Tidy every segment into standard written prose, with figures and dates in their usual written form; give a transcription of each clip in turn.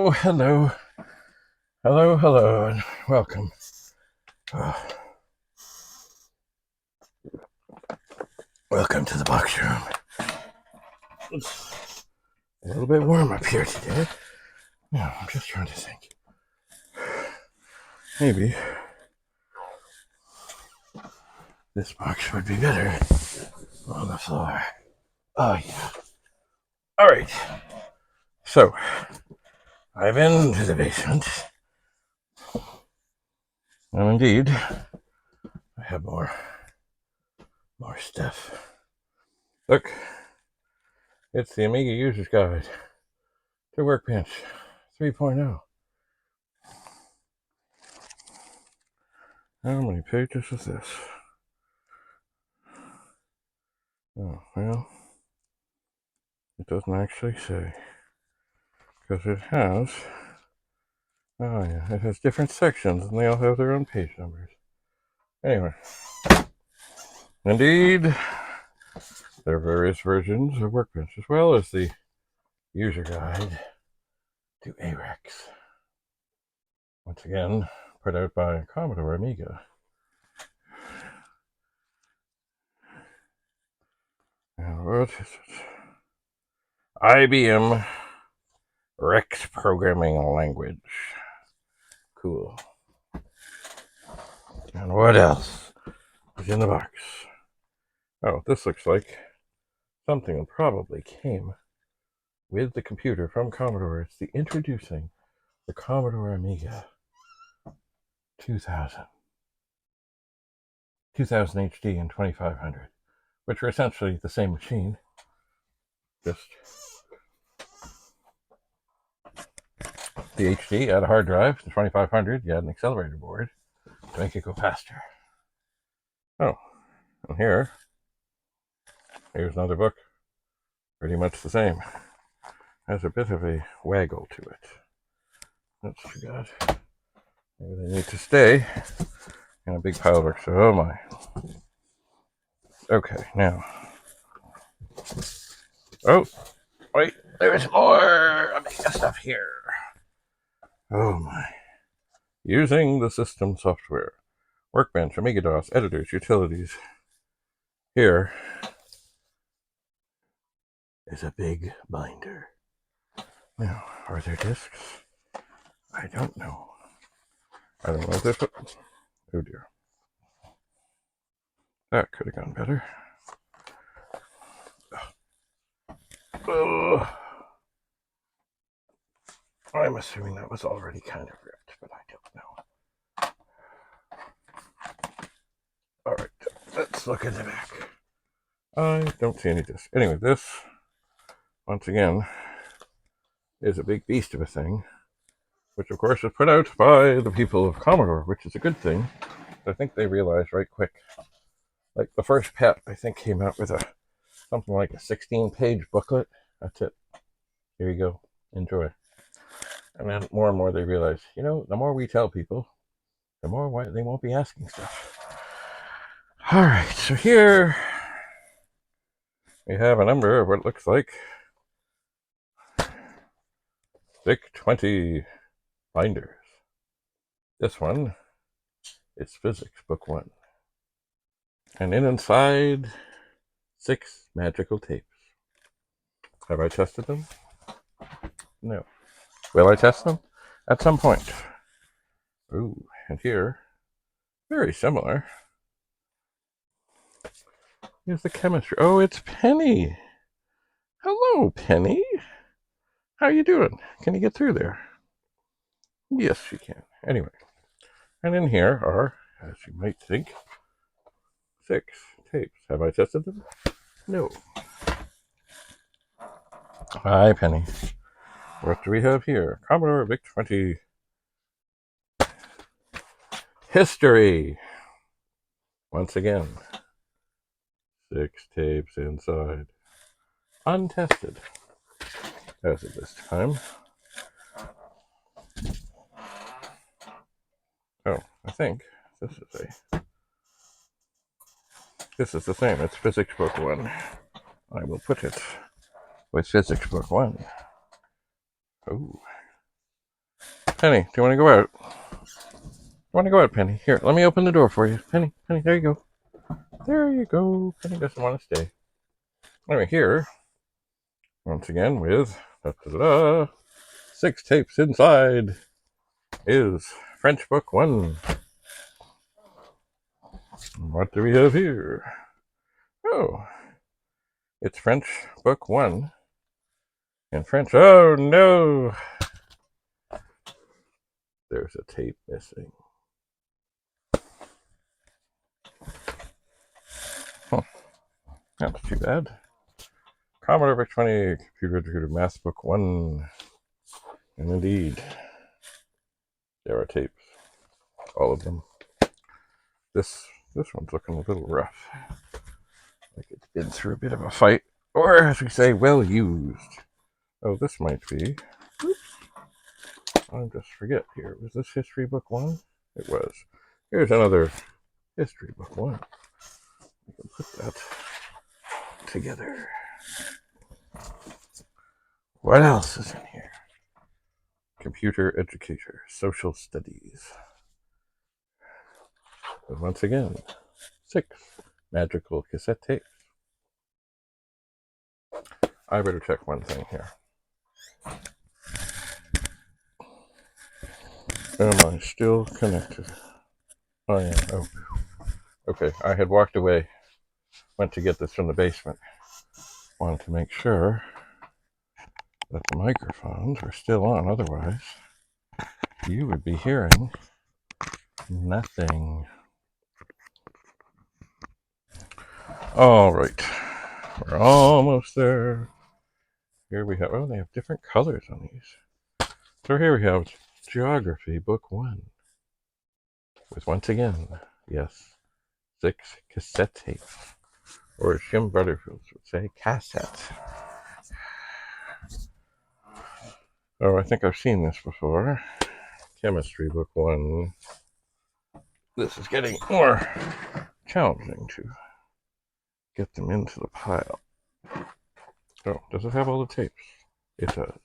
Hello, hello, hello, hello, and welcome. Welcome to the box room. It's a little bit warm up here today. Yeah, I'm just trying to think. Maybe this box would be better on the floor. Oh, yeah. All right. So, I've been to the basement. And indeed, I have more stuff. Look, it's the Amiga User's Guide to Workbench 3.0. How many pages is this? Oh, well, it doesn't actually say. Because it has, it has different sections and they all have their own page numbers. Anyway, indeed, there are various versions of Workbench as well as the user guide to AREX. Once again, put out by Commodore Amiga. And what is it? IBM Rex Programming Language. Cool. And what else is in the box? Oh, this looks like something that probably came with the computer from Commodore. It's the introducing the Commodore Amiga 2000 HD and 2500, which are essentially the same machine. Just the HD had a hard drive, the 2500 you had an accelerator board to make it go faster. Oh, and here's another book, pretty much the same. Has a bit of a waggle to it. That's too bad. Maybe they need to stay in a big pile of books. Oh my. Okay, now. Oh, wait, there's more Amiga stuff here. Oh my. Using the system software. Workbench, Amiga DOS, editors, utilities. Here is a big binder. Now, are there discs? I don't know. I don't know if they put... Oh dear. That could have gone better. Ugh. I'm assuming that was already kind of ripped, but I don't know. Alright, let's look at the back. I don't see any discs. Anyway, this, once again, is a big beast of a thing, which of course is put out by the people of Commodore, which is a good thing. I think they realized right quick. Like the first PET, I think, came out with something like a 16-page booklet. That's it. Here you go. Enjoy. And then more and more they realize, the more we tell people, the more they won't be asking stuff. All right, so here we have a number of what looks like Vic-20 binders. This one is Physics Book 1. And inside, 6 magical tapes. Have I tested them? No. Will I test them? At some point. Ooh, and here, very similar, is the chemistry. Oh, it's Penny. Hello, Penny. How you doing? Can you get through there? Yes, she can. Anyway, and in here are, as you might think, 6 tapes. Have I tested them? No. Hi, Penny. What do we have here? Commodore Vic-20 history. Once again, 6 tapes inside. Untested. As of this time. Oh, I think this is the same. It's Physics Book 1. I will put it with Physics Book 1. Oh. Penny, do you want to go out? You want to go out, Penny? Here, let me open the door for you. Penny, Penny, there you go. There you go. Penny doesn't want to stay. Anyway, here, once again, with 6 tapes inside, is French Book 1. What do we have here? Oh, it's French Book 1. And French, oh no! There's a tape missing. Huh. That's too bad. Commodore Vic-20, Computer Math Book 1. And indeed, there are tapes. All of them. This one's looking a little rough. Like it's been through a bit of a fight. Or, as we say, well used. Oh, this might be. Oops. I'll just forget here. Was this History Book 1? It was. Here's another History Book 1. We can put that together. What else is in here? Computer Educator, Social Studies. And once again, 6 magical cassette tapes. I better check one thing here. Am I still connected? I am. Oh, okay. I had walked away, went to get this from the basement. Wanted to make sure that the microphones were still on. Otherwise, you would be hearing nothing. All right. We're almost there. Here we have, oh, they have different colors on these. So here we have Geography Book 1. With, once again, yes, 6 cassette tapes. Or as Jim Butterfield would say, cassette. Oh, I think I've seen this before. Chemistry Book 1. This is getting more challenging to get them into the pile. Oh, does it have all the tapes? It does.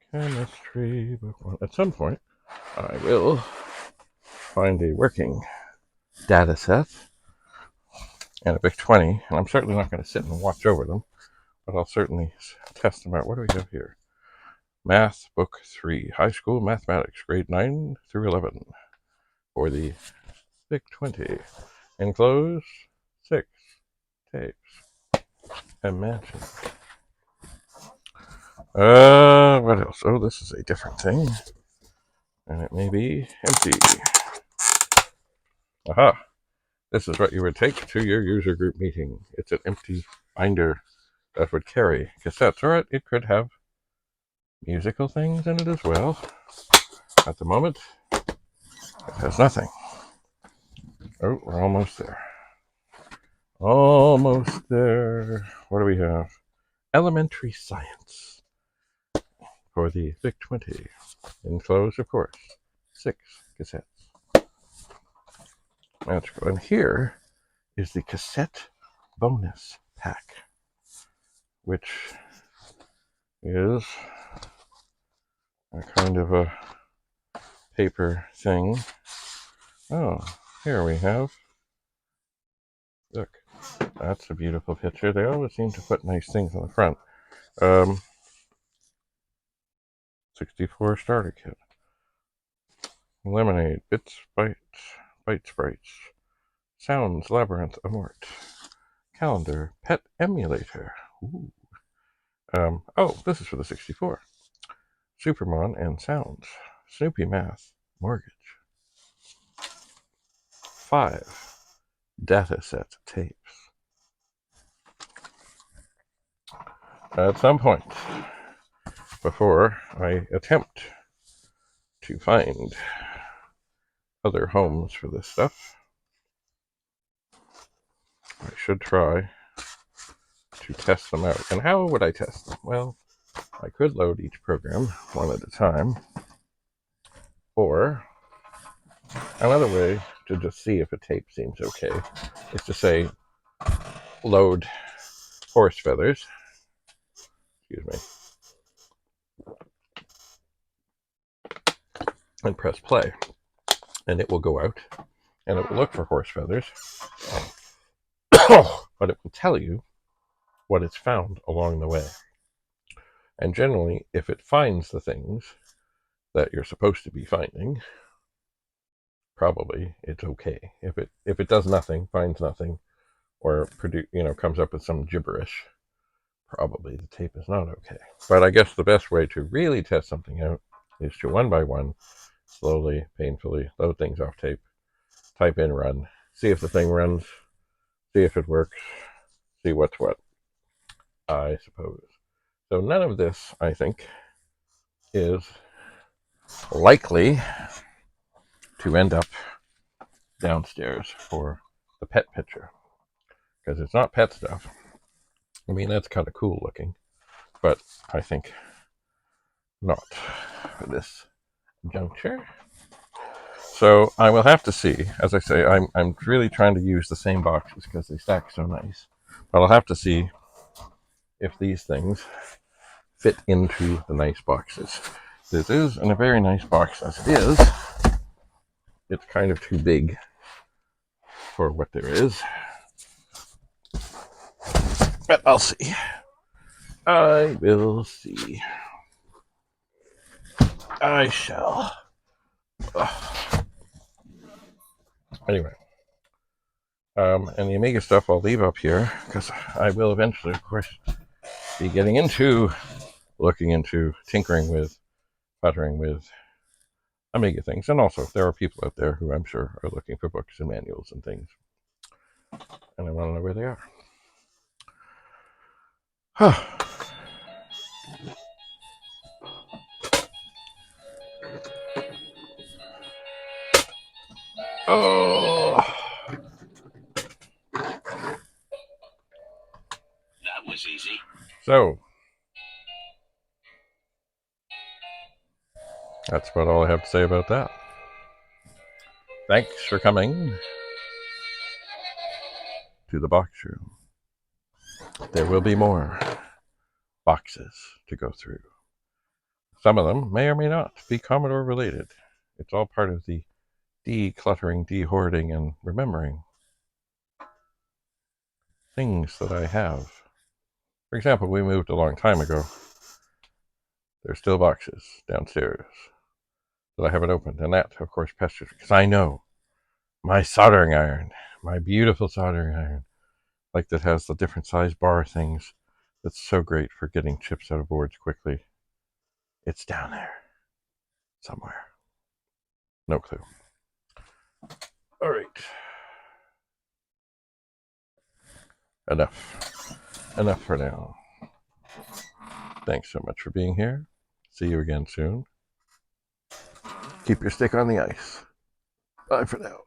Chemistry Book 1. At some point, I will find a working data set and a Vic-20, and I'm certainly not going to sit and watch over them, but I'll certainly test them out. What do we have here? Math Book 3, High School Mathematics, grade 9 through 11, for the Vic-20. Enclosed, 6 tapes. Imagine. What else? Oh, this is a different thing. And it may be empty. Aha! This is what you would take to your user group meeting. It's an empty binder that would carry cassettes, or it could have musical things in it as well. At the moment, it has nothing. Oh, we're almost there. Almost there. What do we have? Elementary Science for the Vic-20. Enclosed, of course, 6 cassettes. Magical. And here is the cassette bonus pack, which is a kind of a paper thing. Oh, here we have. Look, that's a beautiful picture. They always seem to put nice things on the front. 64 starter kit. Lemonade, Bits, Bite Sprites. Sounds, Labyrinth, Amort. Calendar, Pet Emulator. Ooh. Oh, this is for the 64. Supermon and Sounds. Snoopy Math, Mortgage. 5 dataset tapes. At some point, before I attempt to find other homes for this stuff, I should try to test them out. And how would I test them? Well, I could load each program one at a time, or another way to just see if a tape seems okay is to say, load horse feathers, excuse me, and press play. And it will go out and it will look for horse feathers. But it will tell you what it's found along the way. And generally, if it finds the things that you're supposed to be finding, probably it's okay. If it does nothing, finds nothing, or comes up with some gibberish, probably the tape is not okay. But I guess the best way to really test something out is to one by one, slowly, painfully load things off tape, type in run, see if the thing runs, see if it works, see what's what, I suppose. So none of this, I think, is likely to end up downstairs for the pet picture, because it's not pet stuff. I mean, that's kind of cool looking, but I think not for this juncture. So I will have to see. As I say, I'm really trying to use the same boxes because they stack so nice. But I'll have to see if these things fit into the nice boxes. This is in a very nice box as it is. It's kind of too big for what there is. But I'll see. I will see. I shall. Anyway. And the Amiga stuff I'll leave up here because I will eventually, of course, be getting into looking into tinkering with, puttering with Amiga things. And also, there are people out there who I'm sure are looking for books and manuals and things. And I want to know where they are. Oh. That was easy. So, that's about all I have to say about that. Thanks for coming to the box room. There will be more boxes to go through. Some of them may or may not be Commodore related. It's all part of the decluttering, de-hoarding, and remembering things that I have. For example, we moved a long time ago. There's still boxes downstairs that I haven't opened, and that, of course, pesters me, because I know my soldering iron, my beautiful soldering iron, like that has the different size bar things, that's so great for getting chips out of boards quickly. It's down there somewhere. No clue. All right. Enough for now. Thanks so much for being here. See you again soon. Keep your stick on the ice. Bye for now.